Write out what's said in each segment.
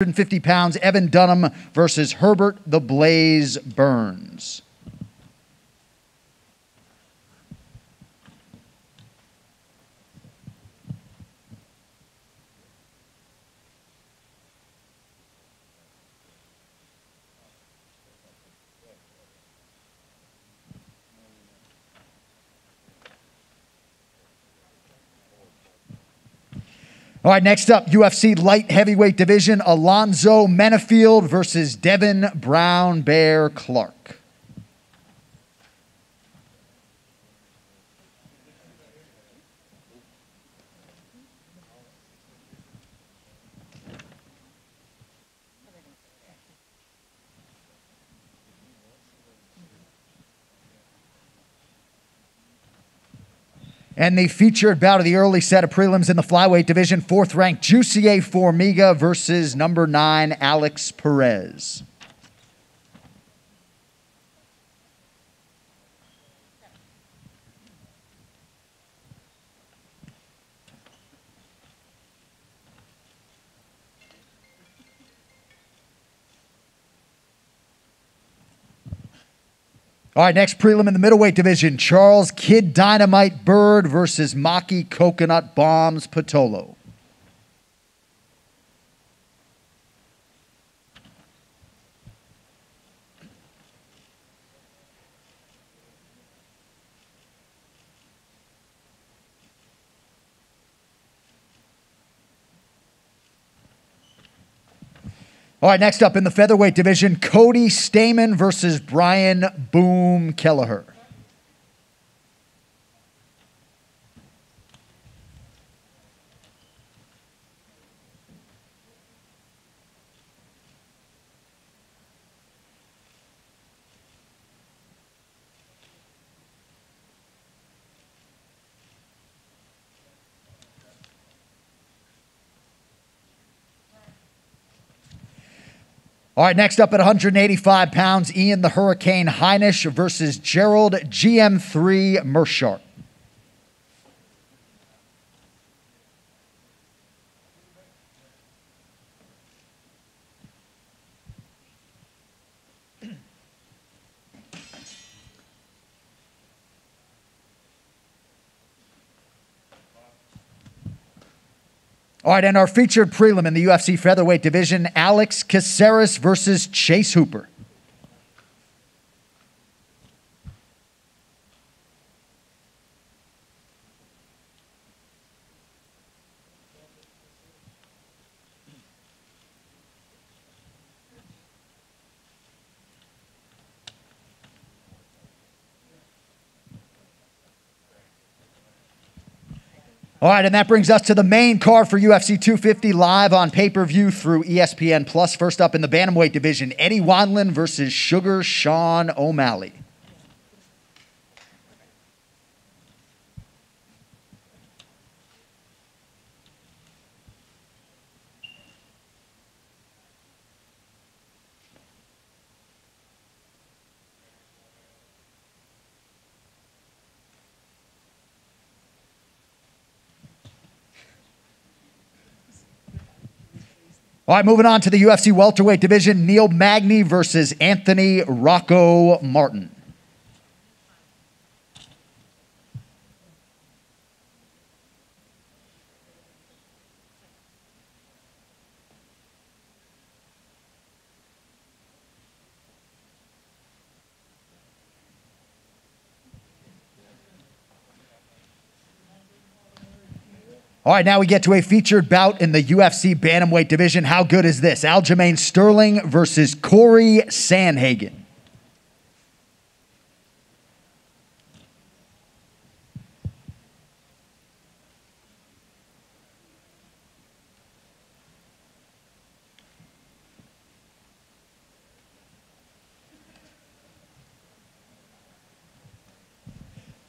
150 pounds, Evan Dunham versus Herbert the Blaze Burns. All right, next up, UFC light heavyweight division, Alonzo Menafield versus Devin Brown Bear Clark. And the featured bout of the early set of prelims in the flyweight division, 4th-ranked Jussier Formiga versus number 9, Alex Perez. All right, next prelim in the middleweight division, Charles Kid Dynamite Bird versus Maki Coconut Bombs Patolo. All right, next up in the featherweight division, Cody Stamen versus Brian Boom Kelleher. All right, next up at 185 pounds, Ian the Hurricane Heinisch versus Gerald GM3 Mershart. All right, and our featured prelim in the UFC featherweight division, Alex Caceres versus Chase Hooper. All right, and that brings us to the main card for UFC 250 live on pay-per-view through ESPN+. First up in the bantamweight division, Eddie Wineland versus Sugar Sean O'Malley. All right, moving on to the UFC welterweight division, Neil Magny versus Anthony Rocco Martin. All right, now we get to a featured bout in the UFC bantamweight division. How good is this? Aljamain Sterling versus Corey Sandhagen.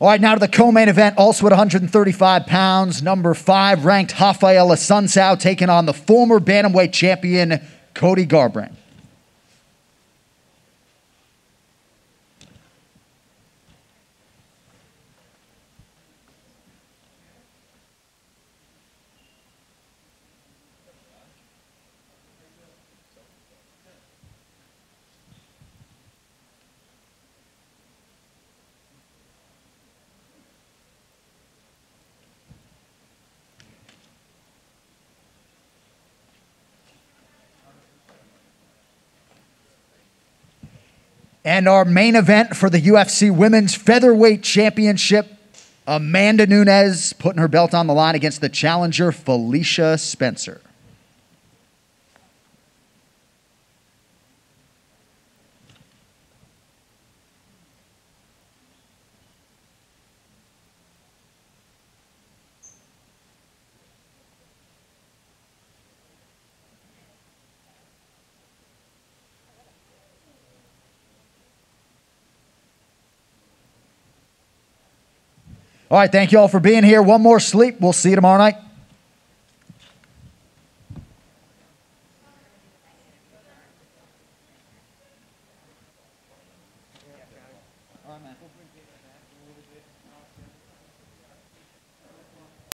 All right, now to the co-main event, also at 135 pounds, number 5 ranked Rafael Assunção taking on the former bantamweight champion, Cody Garbrandt. And our main event for the UFC Women's Featherweight Championship, Amanda Nunes putting her belt on the line against the challenger, Felicia Spencer. All right, thank you all for being here. One more sleep. We'll see you tomorrow night. All right, man.